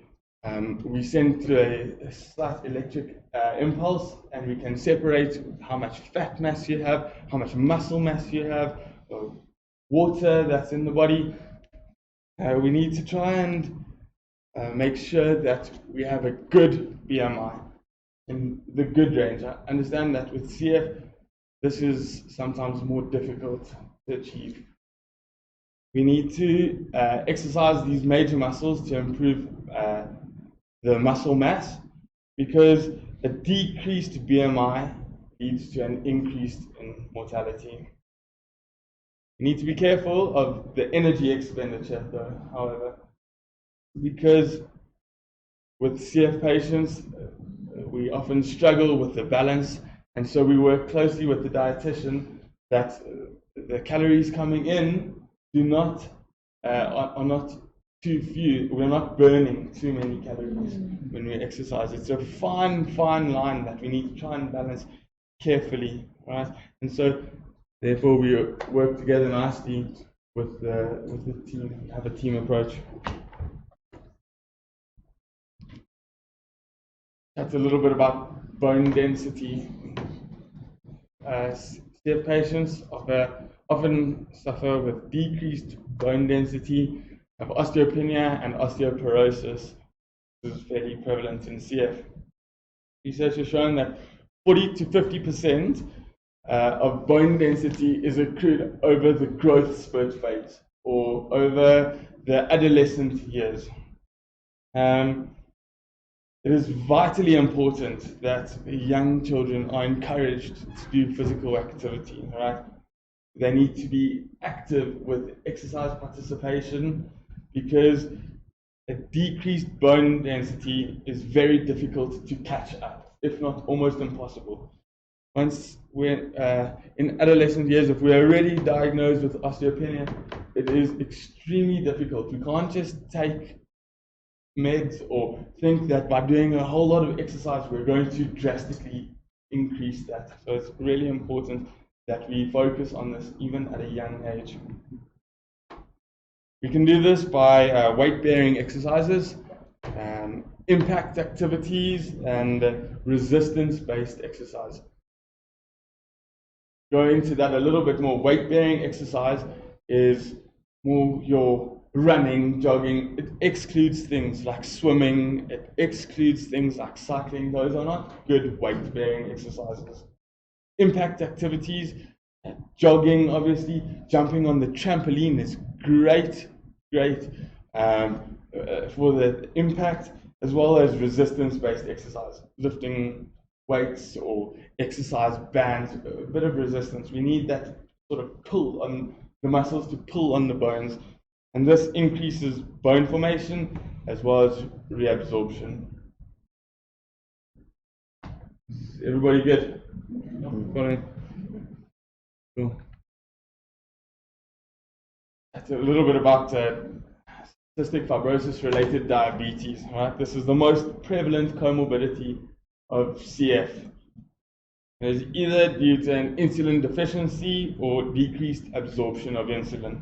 we send through a slight electric impulse, and we can separate how much fat mass you have, how much muscle mass you have, or water that's in the body. We need to try and make sure that we have a good BMI in the good range. I understand that with CF, this is sometimes more difficult to achieve. We need to exercise these major muscles to improve the muscle mass, because a decreased BMI leads to an increase in mortality. We need to be careful of the energy expenditure though, however, because with CF patients, we often struggle with the balance, and so we work closely with the dietitian that the calories coming in are not too few. We're not burning too many calories when we exercise. It's a fine line that we need to try and balance carefully, right? And so therefore we work together nicely with the team, have a team approach. That's a little bit about bone density. CF patients often suffer with decreased bone density, have osteopenia and osteoporosis. This is fairly prevalent in CF. Research has shown that 40 to 50% of bone density is accrued over the growth spurt phase or over the adolescent years. It is vitally important that young children are encouraged to do physical activity, right? They need to be active with exercise participation, because a decreased bone density is very difficult to catch up, if not almost impossible. Once we're in adolescent years, if we're already diagnosed with osteopenia, it is extremely difficult. We can't just take meds or think that by doing a whole lot of exercise we're going to drastically increase that. So it's really important that we focus on this even at a young age. We can do this by weight-bearing exercises, impact activities, and resistance-based exercise. Go into that a little bit more. Weight-bearing exercise is more your running, jogging. It excludes things like swimming. It excludes things like cycling. Those are not good weight-bearing exercises. Impact activities, jogging, obviously, jumping on the trampoline is great for the impact, as well as resistance-based exercise, lifting weights or exercise bands, a bit of resistance. We need that sort of pull on the muscles to pull on the bones, and this increases bone formation as well as reabsorption. Is everybody good? Following? Cool. That's a little bit about cystic fibrosis related diabetes, right? This is the most prevalent comorbidity of CF. It is either due to an insulin deficiency or decreased absorption of insulin.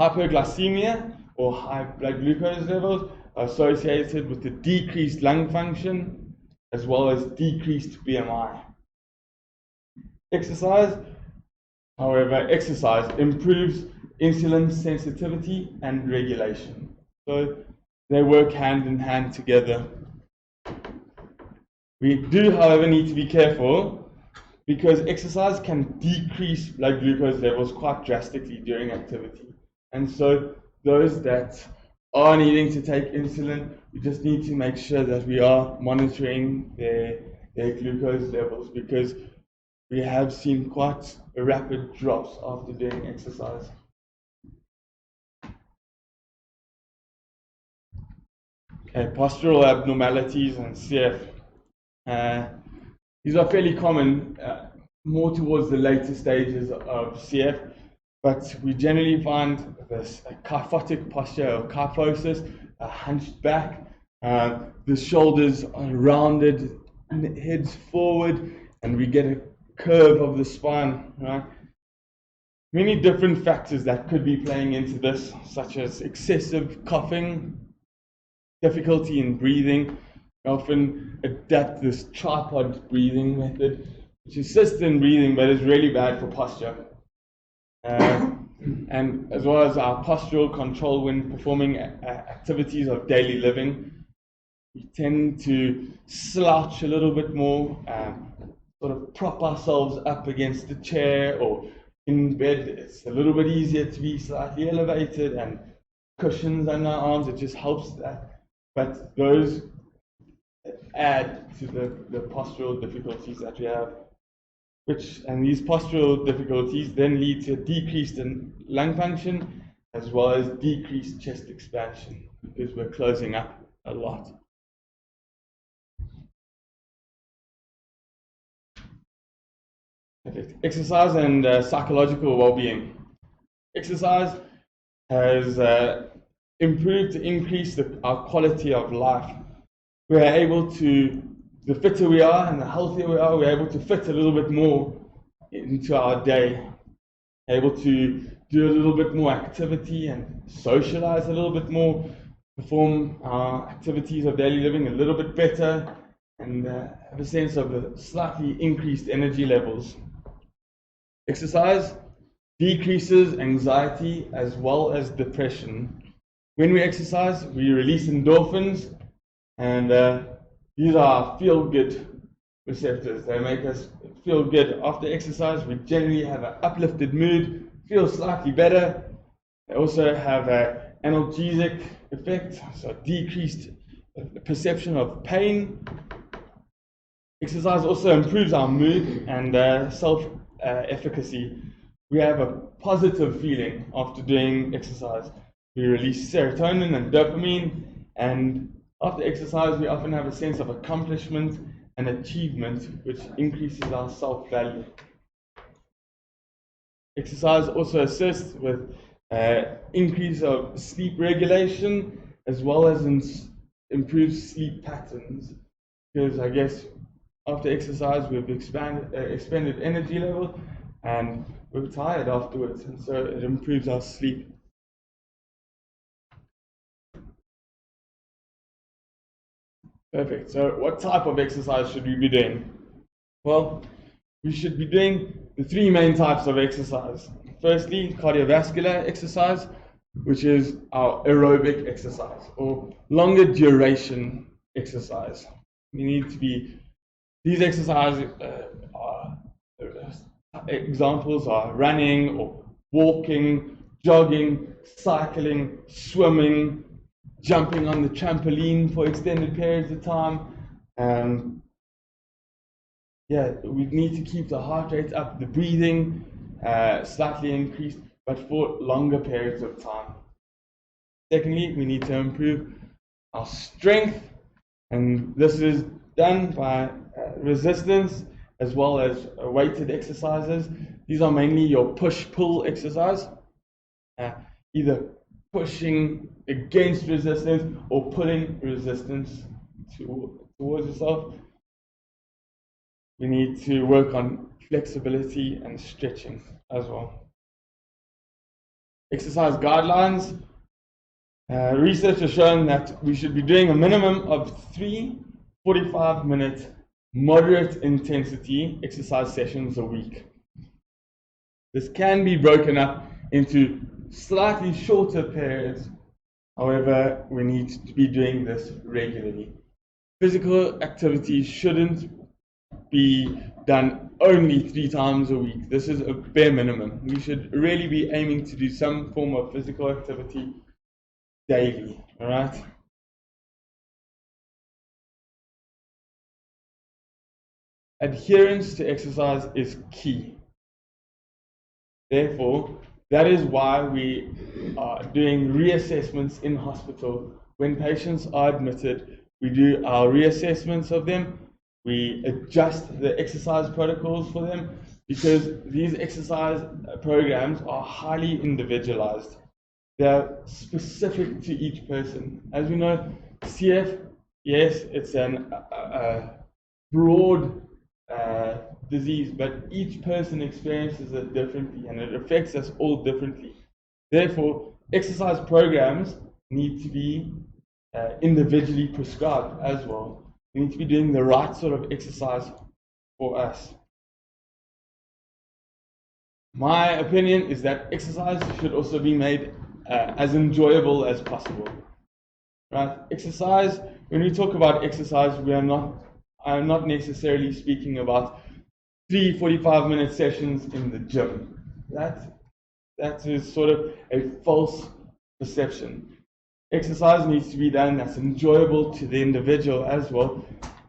Hypoglycemia or high blood glucose levels are associated with the decreased lung function as well as decreased BMI. Exercise, however, improves insulin sensitivity and regulation. So they work hand in hand together. We do, however, need to be careful because exercise can decrease blood glucose levels quite drastically during activity. And so those that are needing to take insulin, we just need to make sure that we are monitoring their glucose levels, because we have seen quite rapid drops after doing exercise. Okay, postural abnormalities and CF. These are fairly common, more towards the later stages of CF, but we generally find this kyphotic posture or kyphosis, hunched back, the shoulders are rounded, heads forward, and we get a curve of the spine, right? Many different factors that could be playing into this, such as excessive coughing, difficulty in breathing. We often adapt this tripod breathing method, which assists in breathing but is really bad for posture. And as well as our postural control when performing activities of daily living. We tend to slouch a little bit more, sort of prop ourselves up against the chair, or in bed it's a little bit easier to be slightly elevated, and cushions under our arms, it just helps that. But those add to the postural difficulties that we have, and these postural difficulties then lead to a decrease in lung function as well as decreased chest expansion, because we're closing up a lot. Okay. Exercise and psychological well-being. Exercise has improved to increase our quality of life. We are able to, the fitter we are and the healthier we are, we're able to fit a little bit more into our day, able to do a little bit more activity and socialize a little bit more, perform our activities of daily living a little bit better, and have a sense of slightly increased energy levels. Exercise decreases anxiety as well as depression. When we exercise, we release endorphins, and these are feel-good receptors. They make us feel good. After exercise, we generally have an uplifted mood, feel slightly better. They also have an analgesic effect, so decreased perception of pain. Exercise also improves our mood and self-efficacy. We have a positive feeling after doing exercise. We release serotonin and dopamine, and after exercise we often have a sense of accomplishment and achievement, which increases our self-value. Exercise also assists with increase of sleep regulation as well as improve sleep patterns, because I guess after exercise we've expended energy level and we're tired afterwards, and so it improves our sleep. Perfect. So what type of exercise should we be doing? Well, we should be doing the three main types of exercise. Firstly, cardiovascular exercise, which is our aerobic exercise or longer duration exercise. These exercises examples are running or walking, jogging, cycling, swimming, jumping on the trampoline for extended periods of time. We need to keep the heart rate up, the breathing slightly increased, but for longer periods of time. Secondly, we need to improve our strength, and this is done by resistance as well as weighted exercises. These are mainly your push-pull exercise, either pushing against resistance or pulling resistance towards yourself. We need to work on flexibility and stretching as well. Exercise guidelines. Research has shown that we should be doing a minimum of 3 45-minute moderate intensity exercise sessions a week. This can be broken up into slightly shorter periods. However, we need to be doing this regularly. Physical activity shouldn't be done only 3 times a week. This is a bare minimum. We should really be aiming to do some form of physical activity daily, all right? Adherence to exercise is key. Therefore, that is why we are doing reassessments in hospital. When patients are admitted, we do our reassessments of them. We adjust the exercise protocols for them, because these exercise programs are highly individualized. They're specific to each person. As we know, CF, yes, it's a broad disease, but each person experiences it differently and it affects us all differently. Therefore, exercise programs need to be individually prescribed as well. We need to be doing the right sort of exercise for us. My opinion is that exercise should also be made as enjoyable as possible. Right? Exercise, when we talk about exercise, I'm not necessarily speaking about 3 45-minute sessions in the gym. That is sort of a false perception. Exercise needs to be done that's enjoyable to the individual as well.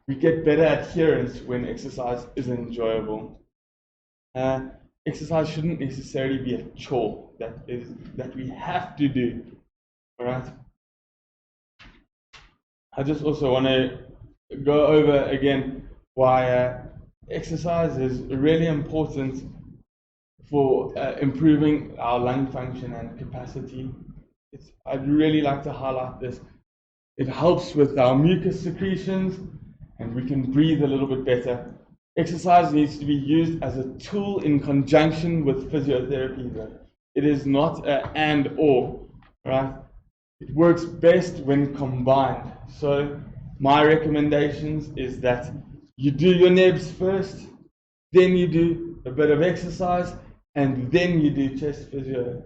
We get better adherence when exercise is enjoyable. Exercise shouldn't necessarily be a chore that we have to do. All right. I just also want to go over again why exercise is really important for improving our lung function and capacity. I'd really like to highlight this. It helps with our mucus secretions and we can breathe a little bit better. Exercise needs to be used as a tool in conjunction with physiotherapy though. It is not an and or, right? It works best when combined. So my recommendations is that you do your NEBs first, then you do a bit of exercise, and then you do chest physio,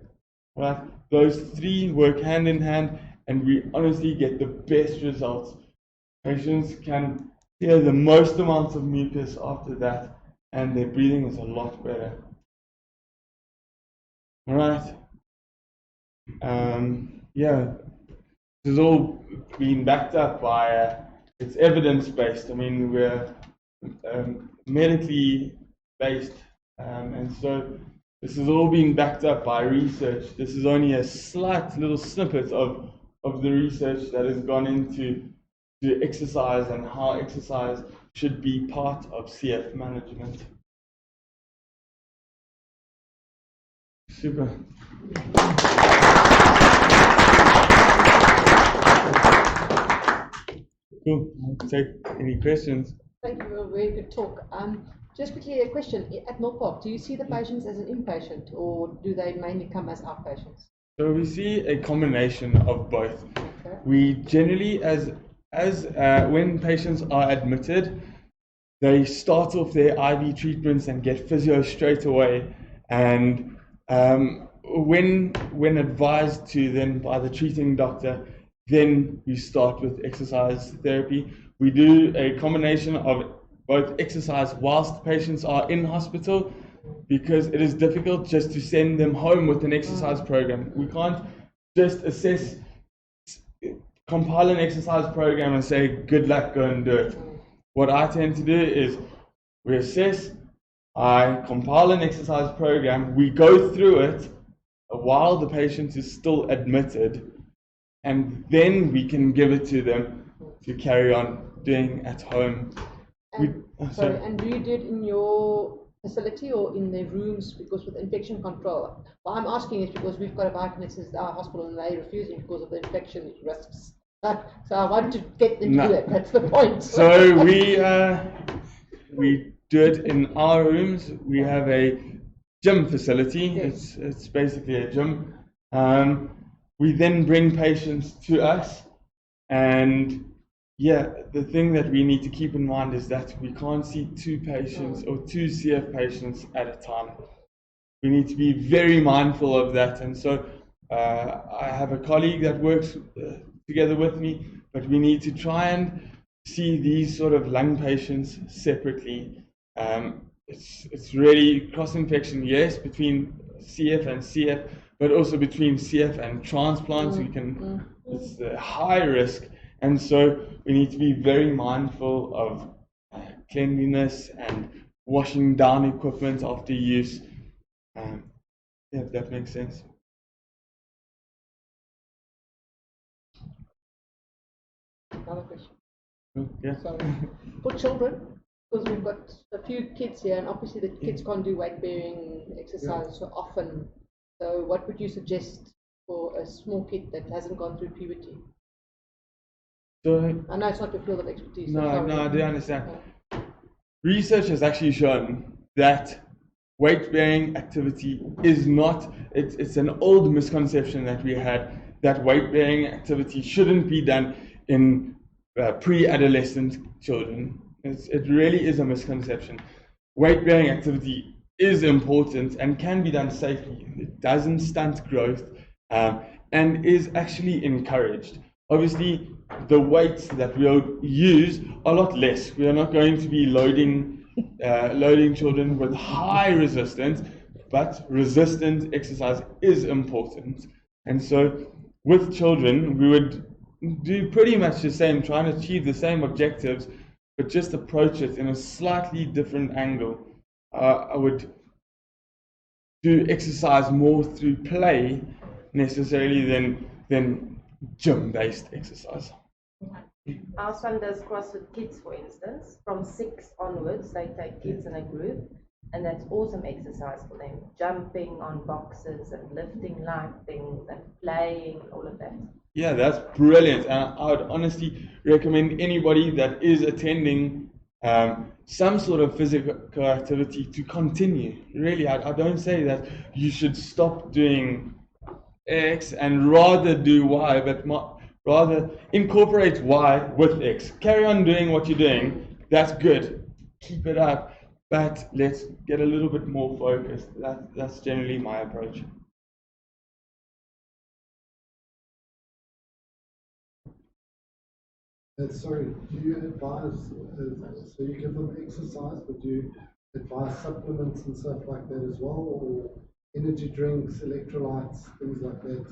right? Those 3 work hand in hand, and we honestly get the best results. Patients can clear the most amount of mucus after that, and their breathing is a lot better. All right. This has all been backed up by it's evidence-based. I mean, we're medically based, and so this has all been backed up by research. This is only a slight little snippet of the research that has gone into exercise and how exercise should be part of CF management. Super. Cool. I'll take any questions. Thank you for a very good talk. Just quickly a question. At Mill Park, do you see the patients as an inpatient or do they mainly come as outpatients? So we see a combination of both. Okay. We generally, when patients are admitted, they start off their IV treatments and get physio straight away. And when advised to then by the treating doctor, then we start with exercise therapy. We do a combination of both exercise whilst patients are in hospital, because it is difficult just to send them home with an exercise program. We can't just compile an exercise program and say, good luck, go and do it. What I tend to do is we assess, I compile an exercise program, we go through it while the patient is still admitted, and then we can give it to them to carry on doing at home. And do you do it in your facility or in their rooms? Because with infection control, what I'm asking is because we've got a biokinetics at our hospital and they're refusing because of the infection risks. So I want to get them to do it. That's the point. So we do it in our rooms. We have a gym facility. Yes. It's basically a gym. We then bring patients to us, and the thing that we need to keep in mind is that we can't see 2 patients or 2 CF patients at a time. We need to be very mindful of that. And so I have a colleague that works together with me, but we need to try and see these sort of lung patients separately. It's really cross-infection, yes, between CF and CF, but also between CF and transplants. It's a high risk. And so we need to be very mindful of cleanliness and washing down equipment after use. If that makes sense. Another question. Yeah. Sorry. For children, because we've got a few kids here, and obviously the kids can't do weight-bearing exercise so often. So what would you suggest for a small kid that hasn't gone through puberty? So, I know it's not your field of expertise. no, I do understand. Okay. Research has actually shown that weight-bearing activity is not, it's an old misconception that we had, that weight-bearing activity shouldn't be done in pre-adolescent children. It really is a misconception. Weight-bearing activity is important and can be done safely. It doesn't stunt growth and is actually encouraged. Obviously, the weights that we'll use are a lot less. We are not going to be loading children with high resistance, but resistant exercise is important. And so with children, we would do pretty much the same, trying to achieve the same objectives, but just approach it in a slightly different angle. I would do exercise more through play necessarily than gym-based exercise. Our son does CrossFit Kids, for instance. From 6 onwards, they take kids in a group, and that's awesome exercise for them. Jumping on boxes and lifting light things and playing and all of that. Yeah, that's brilliant. And I would honestly recommend anybody that is attending some sort of physical activity to continue. Really, I don't say that you should stop doing X and rather do Y, but rather incorporate Y with X. Carry on doing what you're doing. That's good. Keep it up, but let's get a little bit more focused. That's generally my approach. Sorry, do you advise, so you give them exercise, but do you advise supplements and stuff like that as well, or energy drinks, electrolytes, things like that?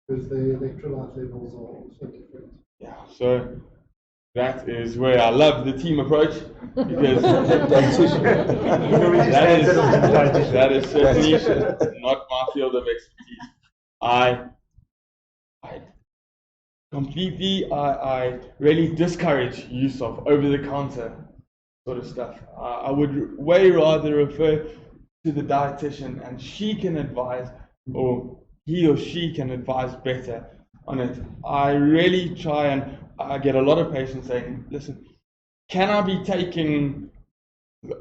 Because the electrolyte levels are also different. Yeah, so that is where I love the team approach, because that is certainly not my field of expertise. I really discourage use of over-the-counter sort of stuff. I would way rather refer to the dietitian, and she can advise, or he or she can advise better on it. I really try and I get a lot of patients saying, listen, can I be taking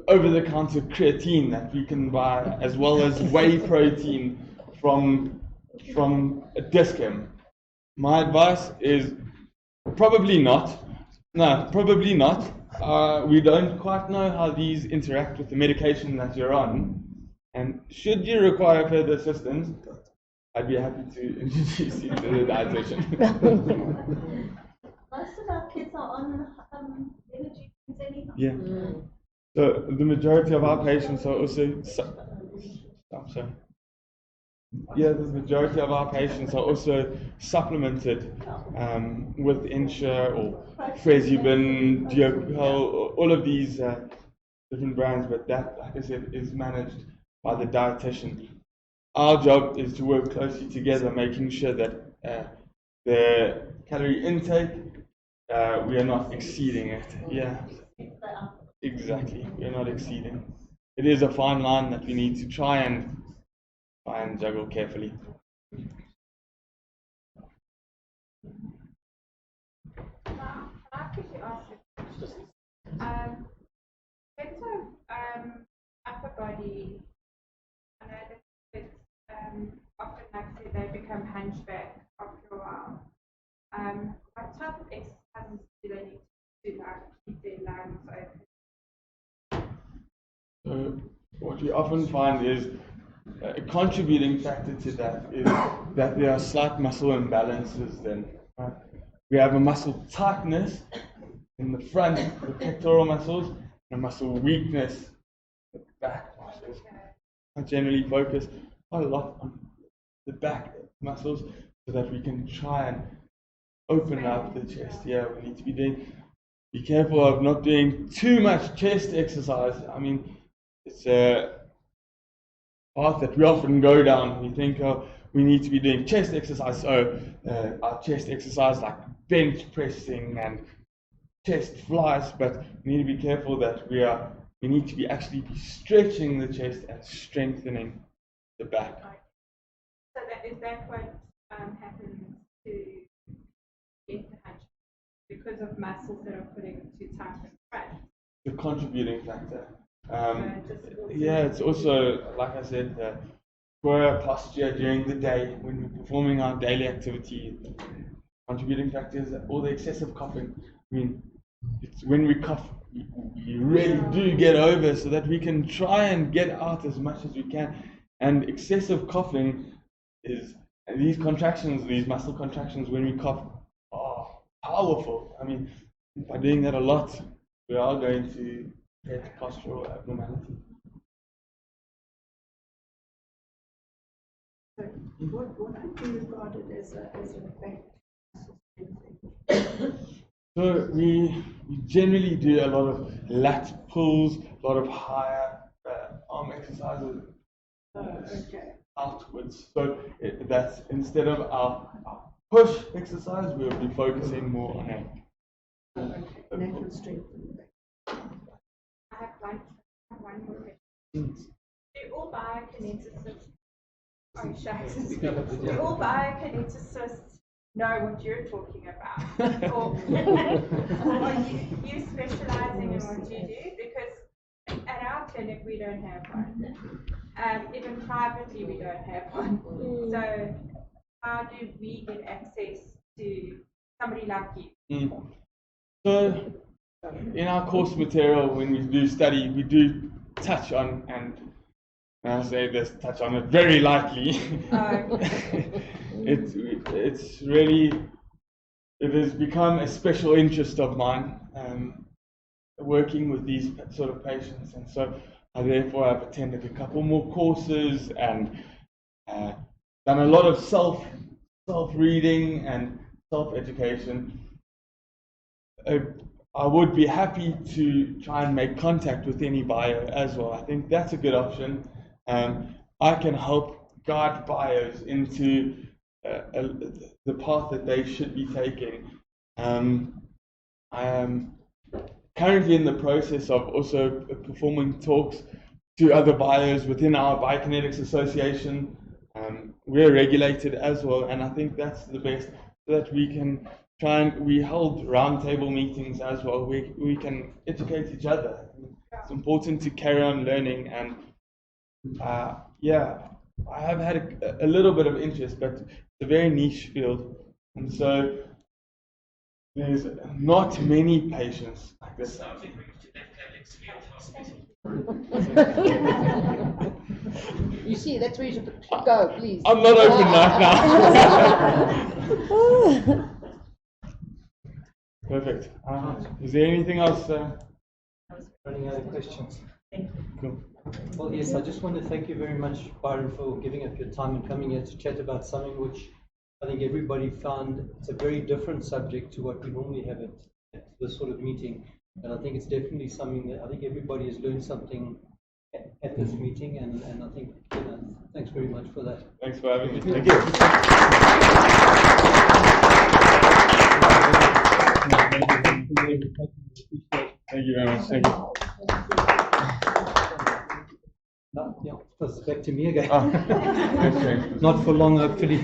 over-the-counter creatine that we can buy, as well as whey protein from a Dischem? My advice is probably not. No, probably not. We don't quite know how these interact with the medication that you're on. And should you require further assistance, I'd be happy to introduce you to the dietitian. Most of our kids are on energy drinks anyhow. Yeah. So the majority of our patients are also. Yeah, the majority of our patients are also supplemented with Insure or Frezubin, Diocol, all of these different brands, but that, like I said, is managed by the dietitian. Our job is to work closely together, making sure that the calorie intake, we are not exceeding it. Yeah, exactly, we are not exceeding. It is a fine line that we need to try and juggle carefully. I quickly ask a question? In terms of upper body, I know that kids often, like I said, they become hunchback after a while. What type of exercises do they need to do, like keep their lungs open? So what we often find is a contributing factor to that is that there are slight muscle imbalances then. We have a muscle tightness in the front, the pectoral muscles, and a muscle weakness in the back muscles. I generally focus quite a lot on the back muscles so that we can try and open up the chest. Yeah, we need to be careful of not doing too much chest exercise. I mean, it's a path that we often go down. We think, oh, we need to be doing chest exercise, so our chest exercise like bench pressing and chest flies, but we need to be careful that we need to be actually be stretching the chest and strengthening the back. So is that what happens to get the hunch? Because of muscles that are putting too tight in front? The contributing factor. Yeah, it's also, like I said, poor posture during the day when we're performing our daily activity. Contributing factors, all the excessive coughing. I mean, it's when we cough, we really do get over so that we can try and get out as much as we can. And excessive coughing is, and these contractions, these muscle contractions when we cough, are powerful. I mean, by doing that a lot, we are going to get postural abnormality. What would be regarded as an effect? So we generally do a lot of lat pulls, a lot of higher arm exercises outwards. So that's instead of our push exercise, we'll be focusing more on it. Natural strength. I have one more question. Do all biokineticists, do all biokineticists know what you're talking about? Or are you specializing in what you do? Because at our clinic we don't have one. Even privately we don't have one. So how do we get access to somebody like you? So in our course material, when we do study, we do touch on, and I say this, touch on it very lightly. It's really, it has become a special interest of mine, working with these sort of patients, and so I therefore have attended a couple more courses and done a lot of self-reading and self-education. I would be happy to try and make contact with any bio as well. I think that's a good option. I can help guide bios into the path that they should be taking. I am currently in the process of also performing talks to other bios within our Biokinetics Association. We're regulated as well, and I think that's the best, so that we can we held roundtable meetings as well. We can educate each other. It's important to carry on learning, and yeah, I have had a little bit of interest, but it's a very niche field, and so there's not many patients like this. You see, that's where you should go, please. I'm not open right now. Perfect. Is there anything else? Running out of questions. Cool. Well, yes, I just want to thank you very much, Byron, for giving up your time and coming here to chat about something which I think everybody found it's a very different subject to what we normally have at this sort of meeting. And I think it's definitely something that I think everybody has learned something at this meeting, and I think, thanks very much for that. Thanks for having me. Thank you. Thank you very much. Thank you. Yeah, it's back to me again. Okay. Not for long, hopefully.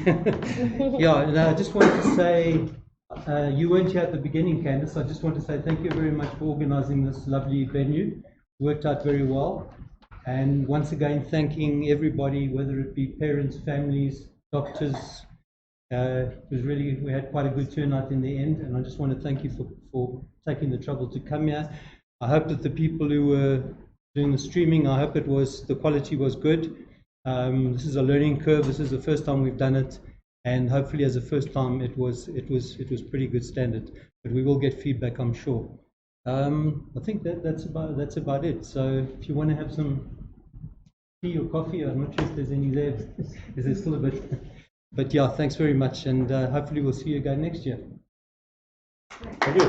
Yeah, and I just wanted to say, you weren't here at the beginning, Candice. I just want to say thank you very much for organizing this lovely venue. Worked out very well. And once again, thanking everybody, whether it be parents, families, doctors. It was really, we had quite a good turnout in the end, and I just want to thank you for taking the trouble to come here. I hope that the people who were doing the streaming, I hope the quality was good. This is a learning curve. This is the first time we've done it, and hopefully as a first time it was pretty good standard. But we will get feedback, I'm sure. I think that's about it. So if you want to have some tea or coffee, I'm not sure if there's any there. Is there still a bit? But yeah, thanks very much, and hopefully we'll see you again next year. Thank you.